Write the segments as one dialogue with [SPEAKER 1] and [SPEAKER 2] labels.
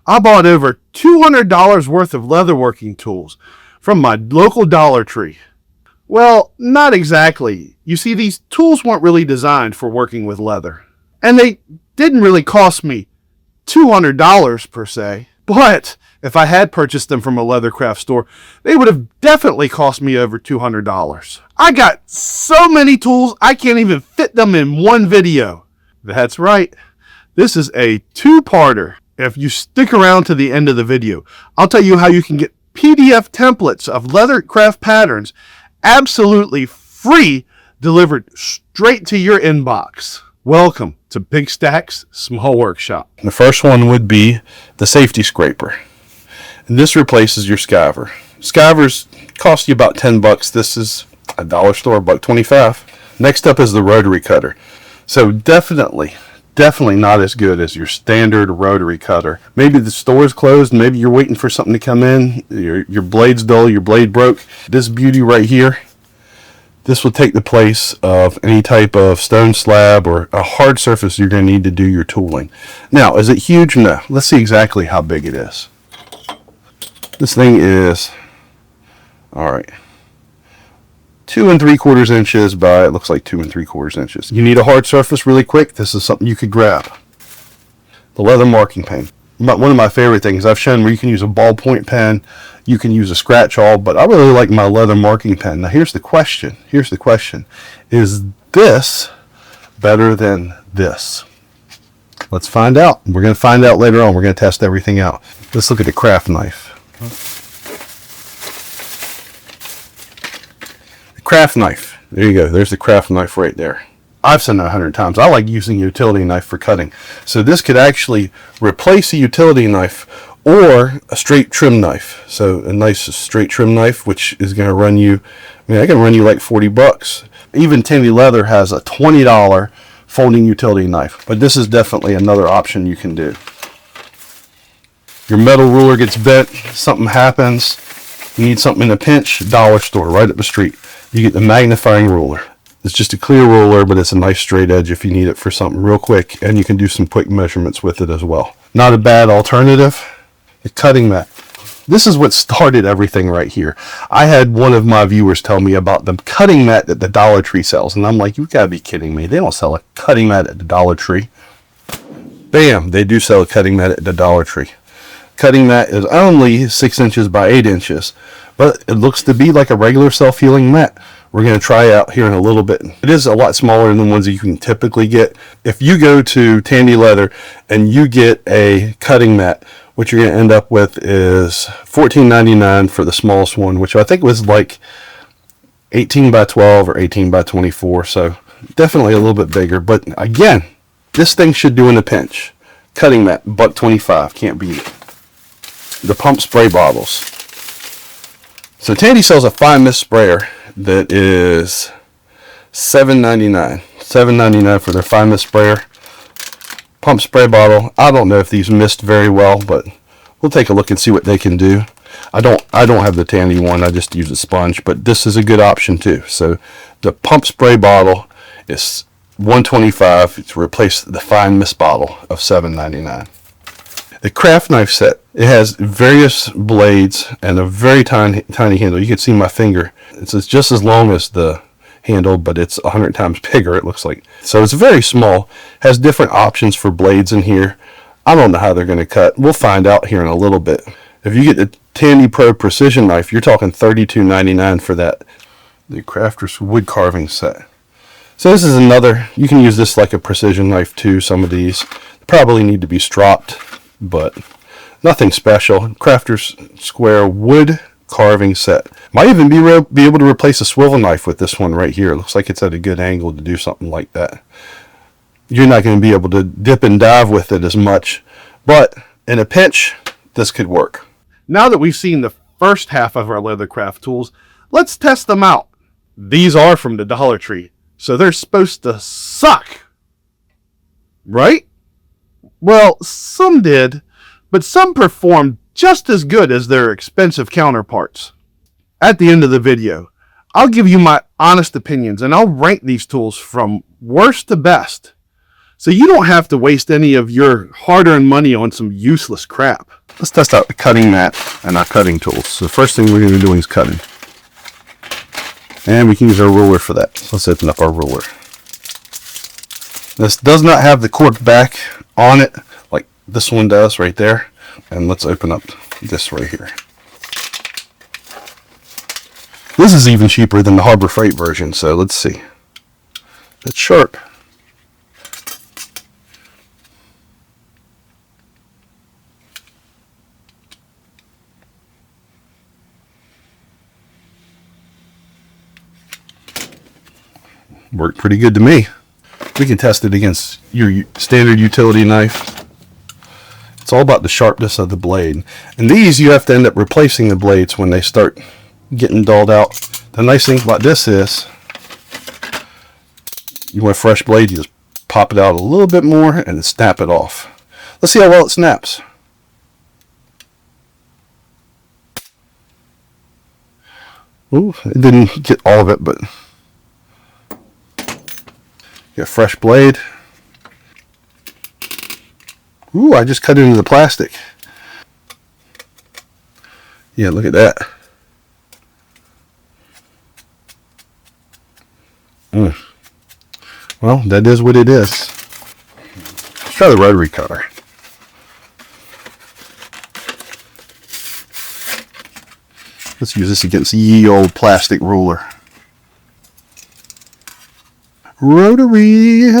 [SPEAKER 1] I bought over $200 worth of leatherworking tools from my local Dollar Tree. Well, not exactly. You see, these tools weren't really designed for working with leather. And they didn't really cost me $200 per se. But if I had purchased them from a Leathercraft store, they would have definitely cost me over $200. I got so many tools, I can't even fit them in one video. That's right. This is a two-parter. If you stick around to the end of the video, I'll tell you how you can get PDF templates of Leathercraft patterns absolutely free, delivered straight to your inbox. Welcome to Big Stack's Small Workshop.
[SPEAKER 2] The first one would be the safety scraper. And this replaces your skiver. Skivers cost you about 10 bucks. This is a dollar store, $1.25. Next up is the rotary cutter. So definitely not as good as your standard rotary cutter. Maybe the store is closed, maybe you're waiting for something to come in, your blade's dull, your blade broke. This beauty right here, this will take the place of any type of stone slab or a hard surface you're going to need to do your tooling. Now, is it huge? No. Let's see exactly how big it is. This thing is, all right, 2 3/4 inches by, it looks like 2 3/4 inches. You need a hard surface really quick. This is something you could grab. The leather marking pen. One of my favorite things, I've shown where you can use a ballpoint pen, you can use a scratch awl, but I really like my leather marking pen. Now here's the question. Is this better than this? Let's find out. We're going to find out later on. We're going to test everything out. Let's look at the craft knife. Craft knife. There you go. There's the craft knife right there. I've said that 100 times. I like using a utility knife for cutting. So this could actually replace a utility knife or a straight trim knife. So a nice straight trim knife, which is going to run you, I can run you like 40 bucks. Even Tandy Leather has a $20 folding utility knife. But this is definitely another option you can do. Your metal ruler gets bent, something happens, you need something in a pinch, dollar store right up the street. You get the magnifying ruler. It's just a clear ruler, but it's a nice straight edge if you need it for something real quick, and you can do some quick measurements with it as well. Not a bad alternative. The cutting mat. This is what started everything right here. I had one of my viewers tell me about the cutting mat that the Dollar Tree sells, and I'm like, you gotta be kidding me. They don't sell a cutting mat at the Dollar Tree. Bam, they do sell a cutting mat at the Dollar Tree. Cutting mat is only 6 inches by 8 inches, but it looks to be like a regular self-healing mat. We're going to try it out here in a little bit. It is a lot smaller than the ones that you can typically get. If you go to Tandy Leather and you get a cutting mat, what you're going to end up with is $14.99 for the smallest one, which I think was like 18 by 12 or 18 by 24. So definitely a little bit bigger. But again, this thing should do in a pinch. Cutting mat, $1.25. Can't beat it. The pump spray bottles. So Tandy sells a fine mist sprayer that is $7.99. $7.99 for their fine mist sprayer. Pump spray bottle. I don't know if these mist very well, but we'll take a look and see what they can do. I don't have the Tandy one. I just use a sponge, but this is a good option too. So the pump spray bottle is $1.25 to replace the fine mist bottle of $7.99. The craft knife set, it has various blades and a very tiny handle. You can see my finger. It's just as long as the handle, but it's 100 times bigger, it looks like. So it's very small, has different options for blades in here. I don't know how they're going to cut. We'll find out here in a little bit. If you get the Tandy Pro Precision knife, you're talking $32.99 for that. The Crafter's wood carving set. So this is another, you can use this like a precision knife too. Some of these probably need to be stropped, but nothing special. Crafter's square wood carving set. Might even be able to replace a swivel knife with this one right here. It looks like it's at a good angle to do something like that. You're not going to be able to dip and dive with it as much, but in a pinch, this could work.
[SPEAKER 1] Now that we've seen the first half of our Leathercraft tools, let's test them out. These are from the Dollar Tree, so they're supposed to suck, right? Well, some did, but some performed just as good as their expensive counterparts. At the end of the video, I'll give you my honest opinions and I'll rank these tools from worst to best. so you don't have to waste any of your hard-earned money on some useless crap.
[SPEAKER 2] Let's test out the cutting mat and our cutting tools. So the first thing we're going to be doing is cutting. And we can use our ruler for that. So let's open up our ruler. This does not have the cork back on it like this one does right there. And let's open up this right here. This is even cheaper than the Harbor Freight version, so let's see. It's sharp. Worked pretty good to me. We can test it against your standard utility knife. It's all about the sharpness of the blade. And these you have to end up replacing the blades when they start getting dulled out. The nice thing about this is you want a fresh blade, you just pop it out a little bit more and then snap it off. Let's see how well it snaps. Ooh, it didn't get all of it, but get a fresh blade. Ooh, I just cut into the plastic. Yeah, look at that. Well, that is what it is. Let's try the rotary cutter. Let's use this against the ye old plastic ruler. Rotary.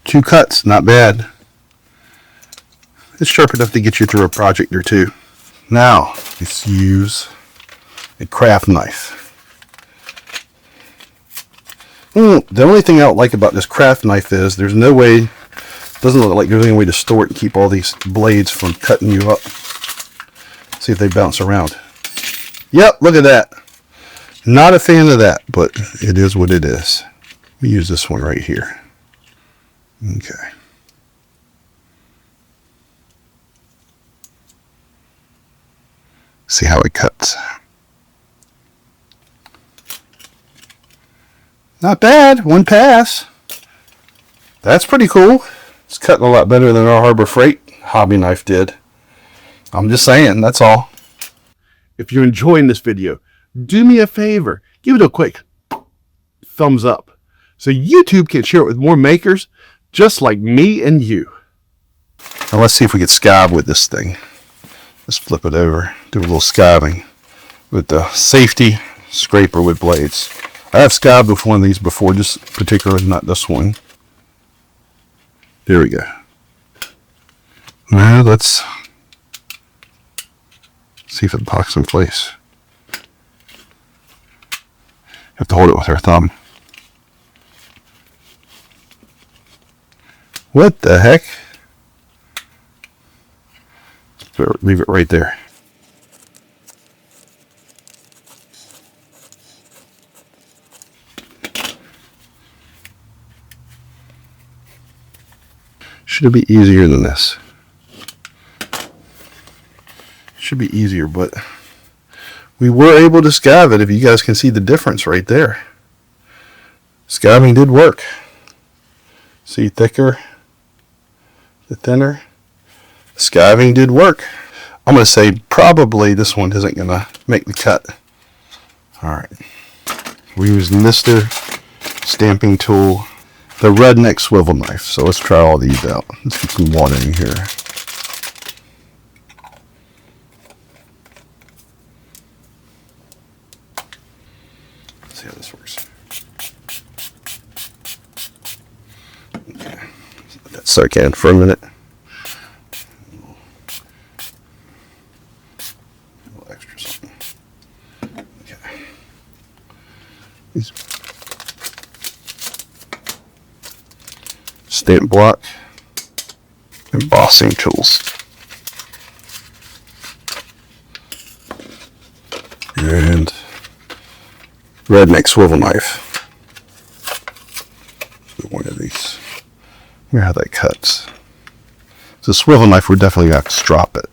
[SPEAKER 2] Two cuts, not bad. It's sharp enough to get you through a project or two. Now, let's use a craft knife. The only thing I don't like about this craft knife is there's no way, doesn't look like there's any way to store it and keep all these blades from cutting you up. See if they bounce around. Yep, look at that. Not a fan of that, but it is what it is. We use this one right here. Okay. See how it cuts. Not bad. One pass. That's pretty cool. It's cutting a lot better than our Harbor Freight hobby knife did. I'm just saying, that's all.
[SPEAKER 1] If you're enjoying this video, do me a favor. Give it a quick thumbs up so YouTube can share it with more makers just like me and you.
[SPEAKER 2] Now let's see if we get scab with this thing. Let's flip it over. Do a little scabbing with the safety scraper with blades. I have scabbed with one of these before, just particularly not this one. There we go. Now let's see if it locks in place. Have to hold it with our thumb. What the heck? Leave it right there. Should be easier than this. Should be easier, but we were able to scab it, if you guys can see the difference right there. Scabbing did work. See, thicker, the thinner. Scabbing did work. I'm going to say probably this one isn't going to make the cut. Alright. We're using Mr. Stamping Tool, the redneck swivel knife. So let's try all these out. Let's get some water in here. Let's see how this works. Okay. Let that soak in for a minute. Stamp block, embossing tools, and redneck swivel knife. One of these. Look how that cuts. So the swivel knife, we're definitely going to have to strop it.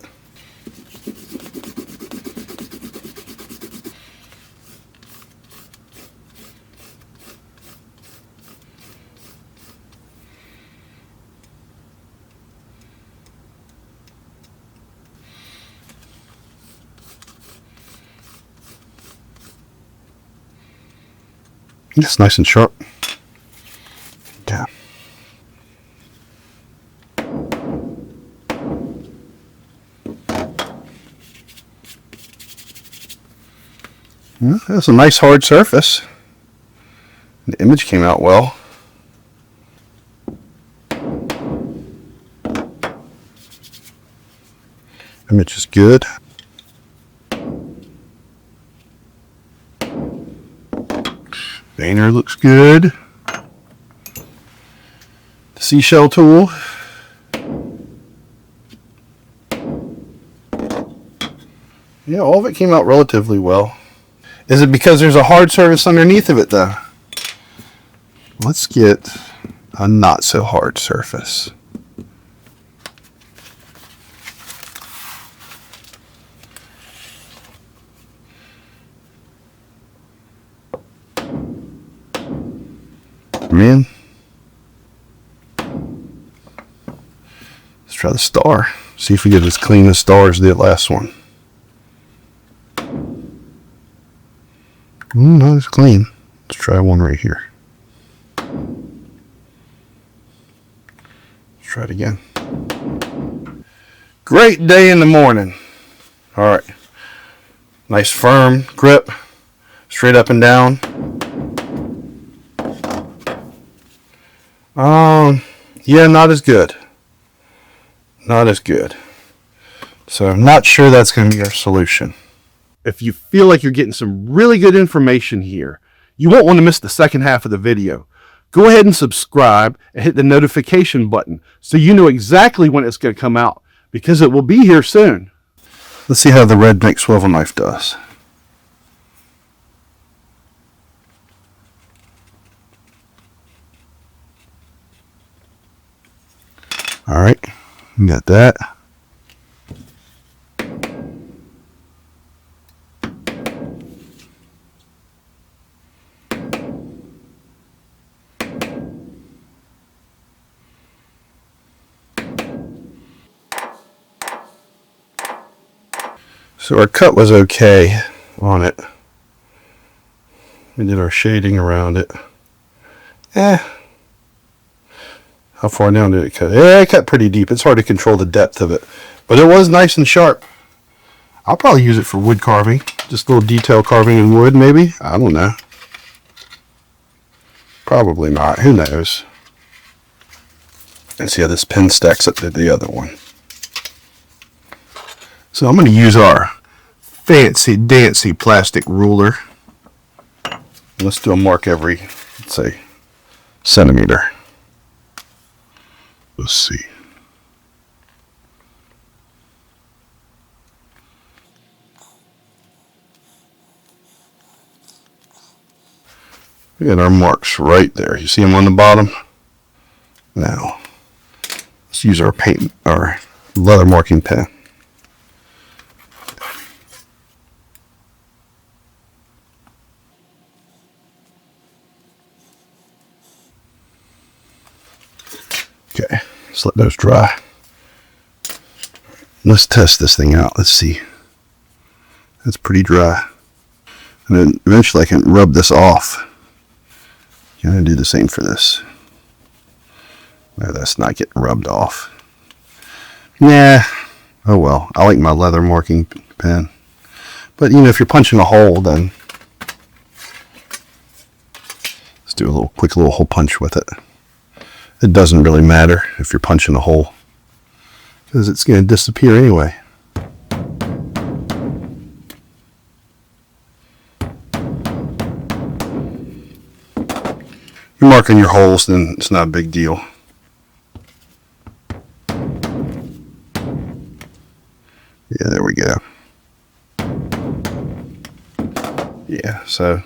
[SPEAKER 2] It's nice and sharp. Yeah. Well, that's a nice hard surface. The image came out well. Image is good. Veiner looks good. The seashell tool. Yeah, all of it came out relatively well. Is it because there's a hard surface underneath of it though? Let's get a not so hard surface. Man, let's try the star. See if we get as clean as star as the last one. Not as clean. Let's try one right here. Let's try it again. Great day in the morning. All right. Nice firm grip, straight up and down. Yeah, not as good. Not as good. So I'm not sure that's going to be our solution.
[SPEAKER 1] If you feel like you're getting some really good information here, you won't want to miss the second half of the video. Go ahead and subscribe and hit the notification button so you know exactly when it's going to come out, because it will be here soon.
[SPEAKER 2] Let's see how the redneck swivel knife does. All right, we got that. So our cut was okay on it. We did our shading around it. How far down did it cut? Yeah, it cut pretty deep. It's hard to control the depth of it. But it was nice and sharp. I'll probably use it for wood carving. Just a little detail carving in wood, maybe? I don't know. Probably not. Who knows? Let's see how this pen stacks up to the other one. So I'm going to use our fancy dancy plastic ruler. Let's do a mark every, let's say, centimeter. Let's see. We got our marks right there. You see them on the bottom? Now, let's use our leather marking pen. Okay, let's let those dry. Let's test this thing out. Let's see. That's pretty dry. And then eventually I can rub this off. I'm going to do the same for this. No, that's not getting rubbed off. Nah. Oh well. I like my leather marking pen. But you know, if you're punching a hole, then let's do a quick little hole punch with it. It doesn't really matter if you're punching a hole, because it's going to disappear anyway. You're marking your holes, then it's not a big deal. Yeah, there we go. Yeah, so.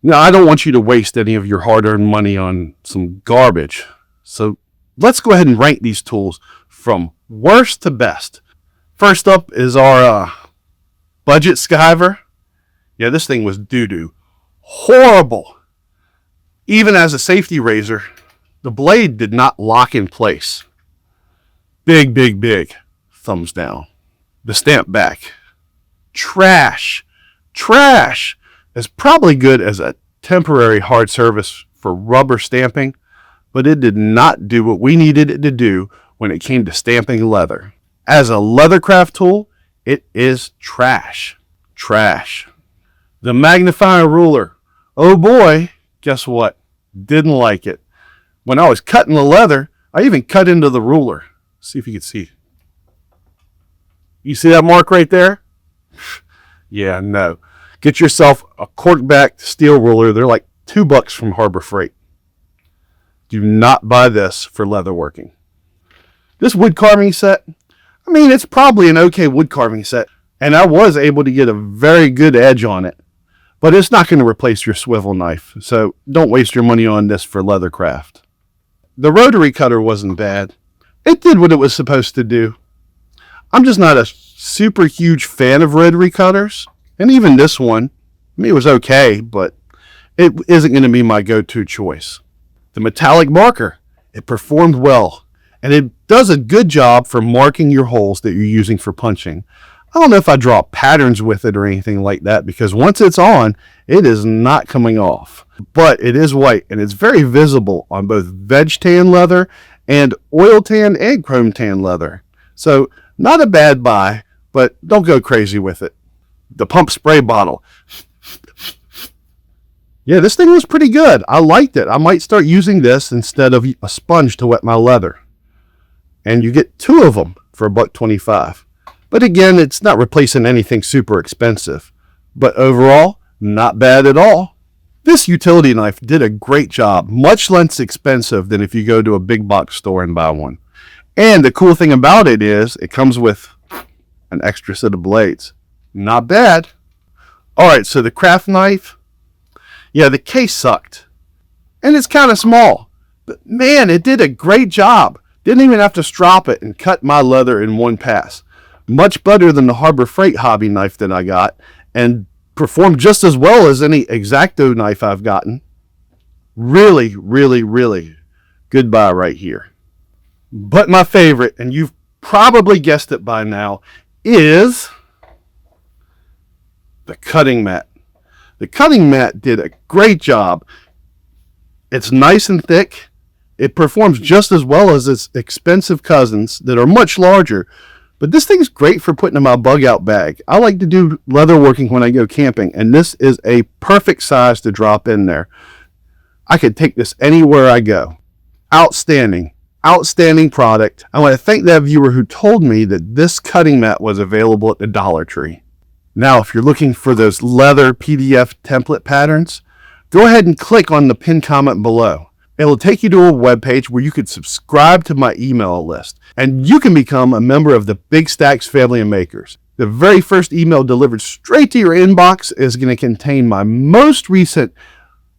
[SPEAKER 1] Now, I don't want you to waste any of your hard-earned money on some garbage. So let's go ahead and rank these tools from worst to best. First up is our budget skiver. Yeah, this thing was doo-doo. Horrible. Even as a safety razor, the blade did not lock in place. Big, big, big thumbs down. The stamp back. Trash. trash. It's probably good as a temporary hard surface for rubber stamping, but it did not do what we needed it to do when it came to stamping leather. As a Leathercraft tool, it is trash. Trash. The magnifying ruler. Oh boy, guess what? Didn't like it. When I was cutting the leather, I even cut into the ruler. See if you can see. You see that mark right there? Yeah, no. Get yourself a cork-backed steel ruler. They're like $2 from Harbor Freight. Do not buy this for leatherworking. This wood carving set, I mean, it's probably an okay wood carving set, and I was able to get a very good edge on it, but it's not going to replace your swivel knife, so don't waste your money on this for Leathercraft. The rotary cutter wasn't bad. It did what it was supposed to do. I'm just not a super huge fan of rotary cutters, and even this one, I mean, it was okay, but it isn't going to be my go-to choice. The metallic marker, it performed well, and it does a good job for marking your holes that you're using for punching. I don't know if I draw patterns with it or anything like that, because once it's on, it is not coming off. But it is white, and it's very visible on both veg tan leather and oil tan and chrome tan leather. So not a bad buy, but don't go crazy with it. The pump spray bottle. Yeah, this thing was pretty good. I liked it. I might start using this instead of a sponge to wet my leather. And you get 2 of them for $1.25. But again, it's not replacing anything super expensive. But overall, not bad at all. This utility knife did a great job, much less expensive than if you go to a big box store and buy one. And the cool thing about it is it comes with an extra set of blades. Not bad. Alright, so the craft knife, yeah, the case sucked. And it's kind of small. But man, it did a great job. Didn't even have to strop it and cut my leather in one pass. Much better than the Harbor Freight hobby knife that I got, and performed just as well as any X-Acto knife I've gotten. Really, really, really good buy right here. But my favorite, and you've probably guessed it by now, is the cutting mat. The cutting mat did a great job. It's nice and thick. It performs just as well as its expensive cousins that are much larger. But this thing's great for putting in my bug out bag. I like to do leatherworking when I go camping, and this is a perfect size to drop in there. I could take this anywhere I go. Outstanding. Outstanding product. I want to thank that viewer who told me that this cutting mat was available at the Dollar Tree. Now, if you're looking for those leather PDF template patterns, go ahead and click on the pinned comment below. It'll take you to a webpage where you could subscribe to my email list, and you can become a member of the Big Stacks family of makers. The very first email delivered straight to your inbox is going to contain my most recent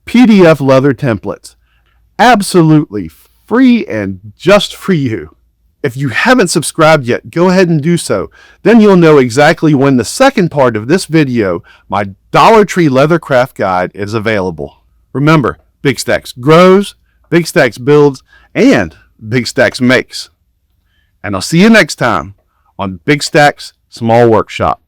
[SPEAKER 1] PDF leather templates. Absolutely free and just for you. If you haven't subscribed yet, go ahead and do so. Then you'll know exactly when the second part of this video, my Dollar Tree Leathercraft Guide, is available. Remember, Big Stacks grows, Big Stacks builds, and Big Stacks makes. And I'll see you next time on Big Stacks Small Workshop.